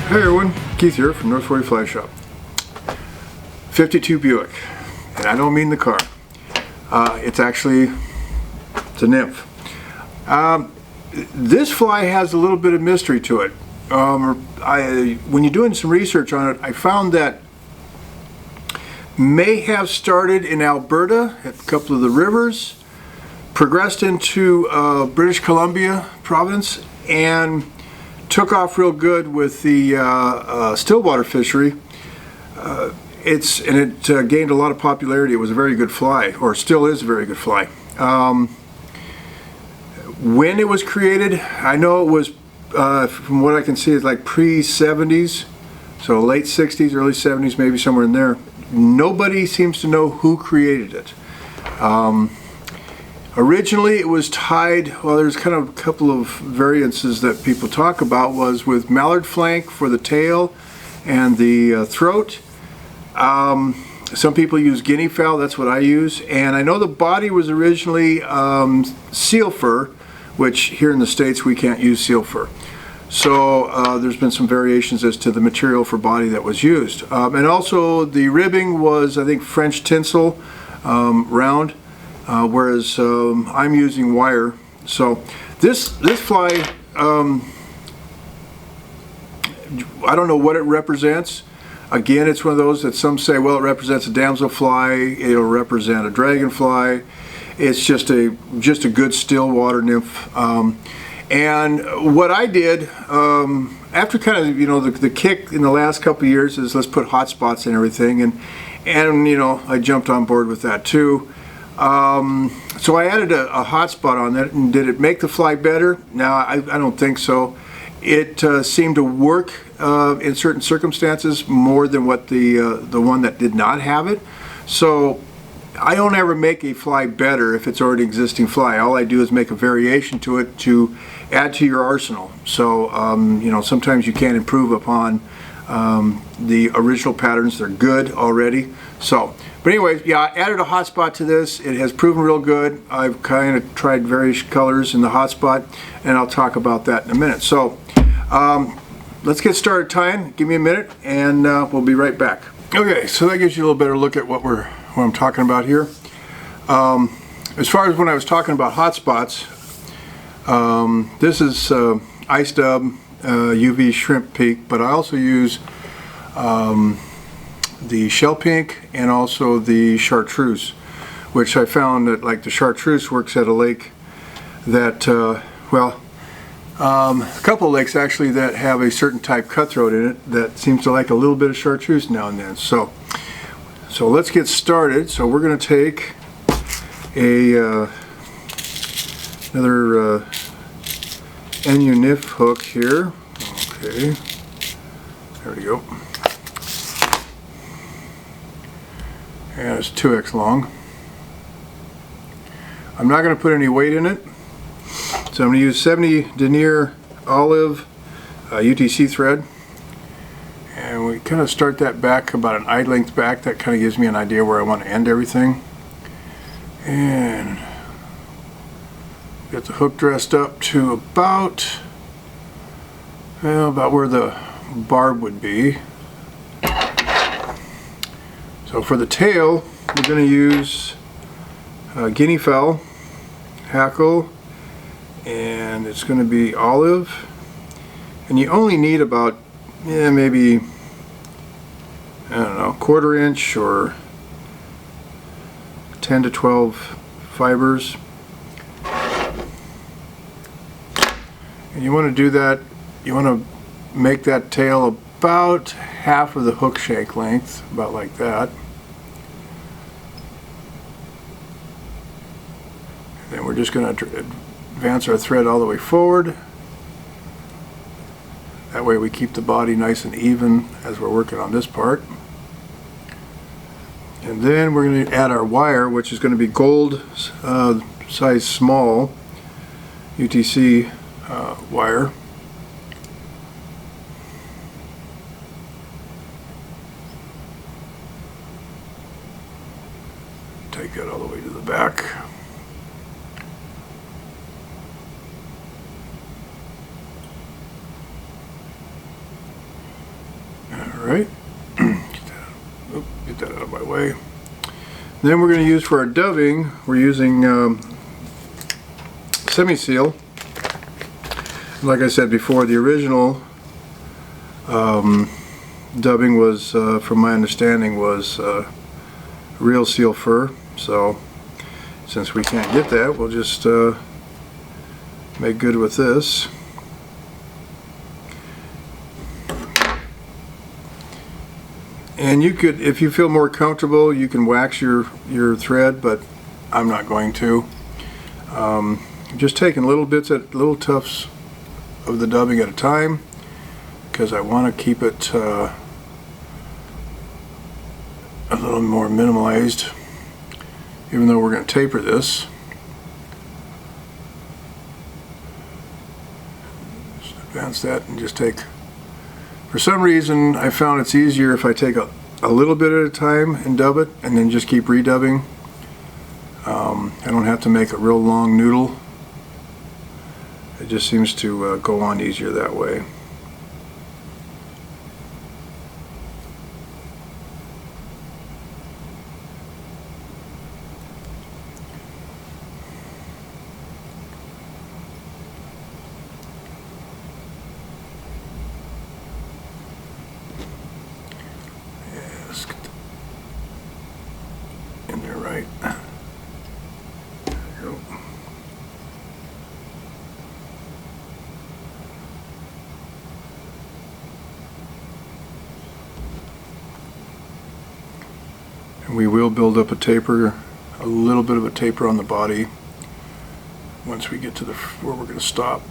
Hey everyone, Keith here from North 40 Fly Shop. 52 Buick, and I don't mean the car. It's a Nymph. This fly has a little bit of mystery to it. When you're doing some research on it, I found that may have started in Alberta at a couple of the rivers, progressed into British Columbia province, and took off real good with the stillwater fishery. It gained a lot of popularity. It was a very good fly, or still is a very good fly. When it was created, I know it was, from what I can see, it's like pre-70s, so late 60s, early 70s, maybe somewhere in there. Nobody seems to know who created it. Originally it was tied, well, there's kind of a couple of variances that people talk about, was with mallard flank for the tail and the throat. Some people use guinea fowl, that's what I use. And I know the body was originally seal fur, which here in the States we can't use seal fur. So there's been some variations as to the material for body that was used. And also the ribbing was, I think, French tinsel, round. Whereas I'm using wire. So this fly, I don't know what it represents. Again, it's one of those that some say, well, it represents a damselfly, it'll represent a dragonfly. It's just a good stillwater nymph. And what I did, after kind of, you know, the kick in the last couple of years is let's put hot spots and everything, and you know, I jumped on board with that too. So I added a hot spot on that, and did it make the fly better? No, I don't think so. It seemed to work in certain circumstances more than what the one that did not have it. So I don't ever make a fly better if it's already existing fly. All I do is make a variation to it to add to your arsenal. So you know, sometimes you can't improve upon the original patterns. They're good already. So, but anyway, yeah, I added a hotspot to this. It has proven real good. I've kind of tried various colors in the hotspot, and I'll talk about that in a minute. So, let's get started tying. Give me a minute, and we'll be right back. Okay, so that gives you a little better look at what I'm talking about here. As far as when I was talking about hotspots, this is ice dub, UV shrimp peak, but I also use the shell pink and also the chartreuse, which I found that, like, the chartreuse works at a lake that, well, a couple of lakes actually that have a certain type cutthroat in it that seems to like a little bit of chartreuse now and then. So let's get started. So we're going to take another Nymph hook here. Okay, there we go. And it's 2x long. I'm not going to put any weight in it, so I'm going to use 70 denier olive UTC thread, and we kind of start that back about an eye length back. That kind of gives me an idea where I want to end everything, and get the hook dressed up to about, well, about where the barb would be. So for the tail, we're going to use guinea fowl hackle, and it's going to be olive, and you only need about, yeah, maybe, I don't know, 1/4 inch or 10 to 12 fibers. And you want to do that, you want to make that tail about half of the hook shank length, about like that. And then we're just going to advance our thread all the way forward. That way we keep the body nice and even as we're working on this part. And then we're going to add our wire, which is going to be gold size small UTC wire. Take that all the way to the back. Then we're going to use for our dubbing, we're using semi-seal. Like I said before, the original dubbing was, from my understanding, was real seal fur. So since we can't get that, we'll just make good with this. And you could, if you feel more comfortable, you can wax your thread, but I'm not going to. Just taking little bits, little tufts of the dubbing at a time, because I want to keep it a little more minimalized, even though we're going to taper this. Just advance that and just take. For some reason, I found it's easier if I take a little bit at a time and dub it, and then just keep redubbing. I don't have to make a real long noodle. It just seems to go on easier that way. Let's get in there right. There we go. And we will build up a taper, a little bit of a taper on the body once we get to where we're going to stop.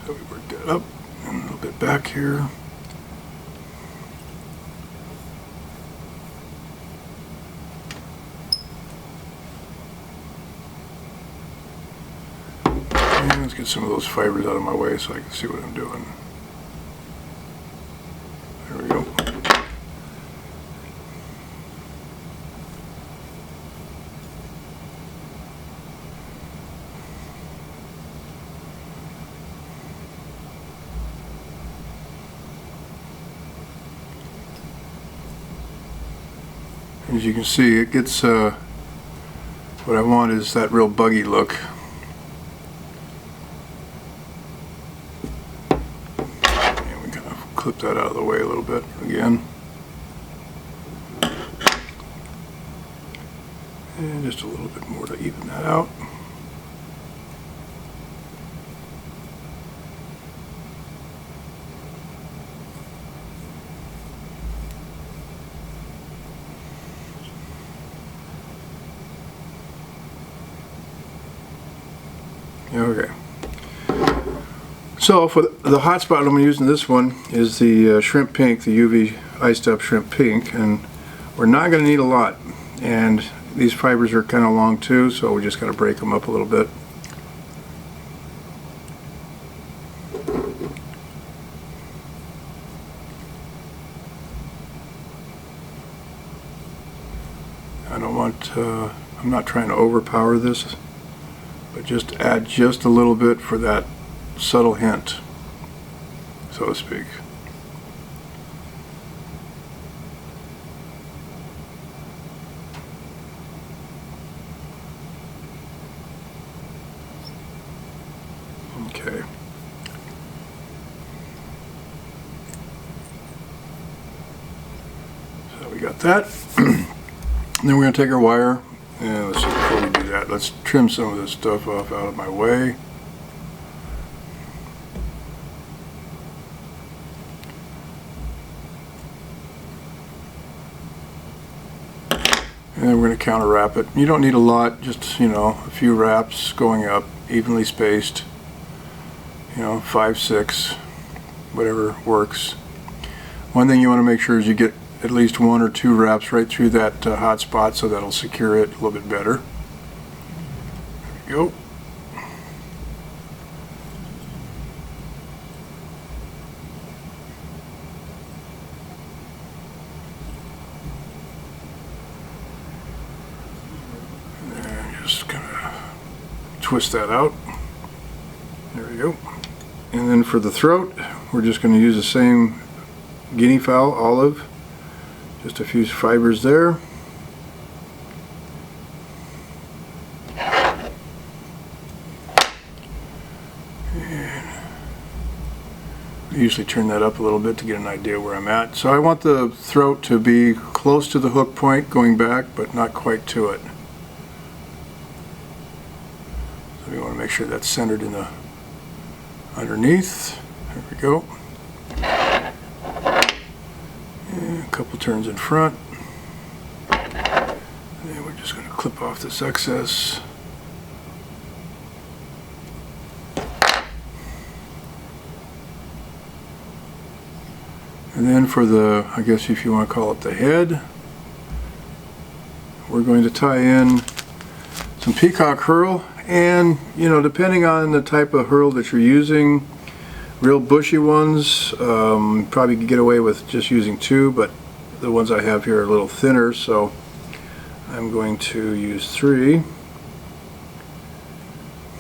So we work that up and a little bit back here. And let's get some of those fibers out of my way so I can see what I'm doing. There we go. As you can see, it gets, what I want is that real buggy look. And we kind of clip that out of the way a little bit again. And just a little bit more to even that out. Okay. So for the hot spot I'm using, this one is the shrimp pink, the UV iced up shrimp pink, and we're not going to need a lot. And these fibers are kind of long too, so we just got to break them up a little bit. I don't want, I'm not trying to overpower this, but just add just a little bit for that subtle hint, so to speak. Okay. So we got that. Then we're going to take our wire, and let's see, before we do that, let's trim some of this stuff off out of my way. And then we're going to counter wrap it. You don't need a lot, just, you know, a few wraps going up, evenly spaced, you know, 5, 6, whatever works. One thing you want to make sure is you get at least 1 or 2 wraps right through that hot spot, so that'll secure it a little bit better. There we go. twist that out. There we go. And then for the throat, we're just going to use the same guinea fowl olive. Just a few fibers there. I usually turn that up a little bit to get an idea where I'm at. So I want the throat to be close to the hook point going back, but not quite to it. So we want to make sure that's centered in the underneath. There we go. And a couple turns in front. And then we're just going to clip off this excess. And then for the, I guess if you want to call it the head, we're going to tie in some peacock herl. And, you know, depending on the type of herl that you're using, real bushy ones, probably could get away with just using 2, but the ones I have here are a little thinner, so I'm going to use 3.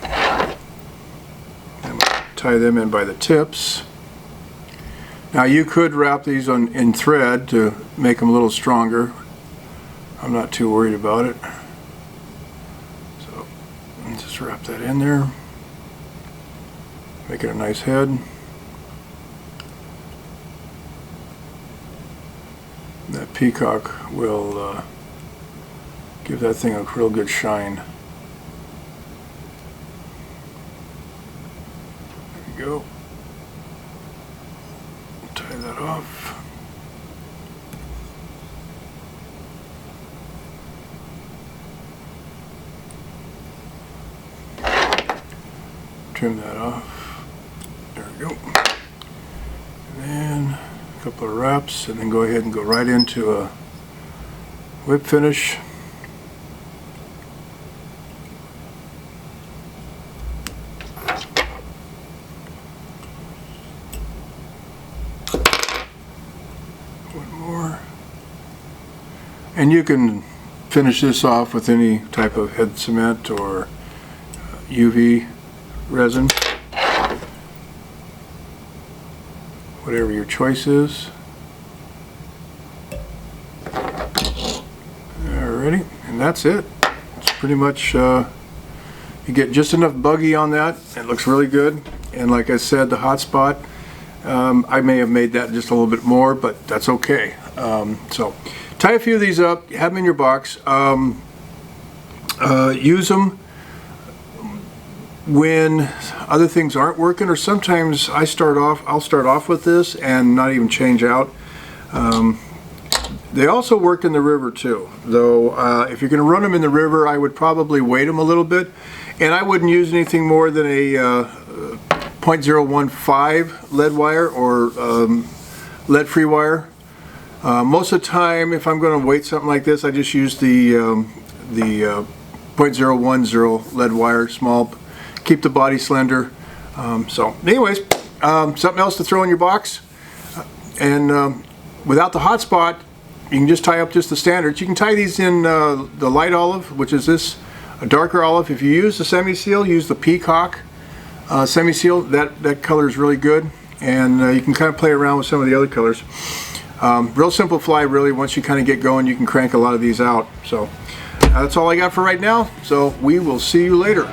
I'm going to tie them in by the tips. Now you could wrap these in thread to make them a little stronger. I'm not too worried about it. So I'll just wrap that in there. Make it a nice head. That peacock will give that thing a real good shine. There we go. Tie that off. Trim that off. There we go. And then a couple of wraps, and then go ahead and go right into a whip finish. And you can finish this off with any type of head cement or UV resin, whatever your choice is. Alrighty, and that's it. It's pretty much, you get just enough buggy on that. It looks really good. And like I said, the hot spot, I may have made that just a little bit more, but that's okay. So tie a few of these up, have them in your box. Use them when other things aren't working, or sometimes I'll start off with this and not even change out. They also work in the river too, though. If you're going to run them in the river, I would probably weight them a little bit, and I wouldn't use anything more than a 0.015 lead wire or lead-free wire. Most of the time, if I'm going to weight something like this, I just use the 0.010 lead wire, small, keep the body slender. So anyways, something else to throw in your box. And without the hot spot, you can just tie up just the standards. You can tie these in the light olive, which is this, a darker olive. If you use the semi-seal, use the peacock semi-seal. That color is really good. And you can kind of play around with some of the other colors. Real simple fly, really. Once you kind of get going, you can crank a lot of these out. So that's all I got for right now. So we will see you later.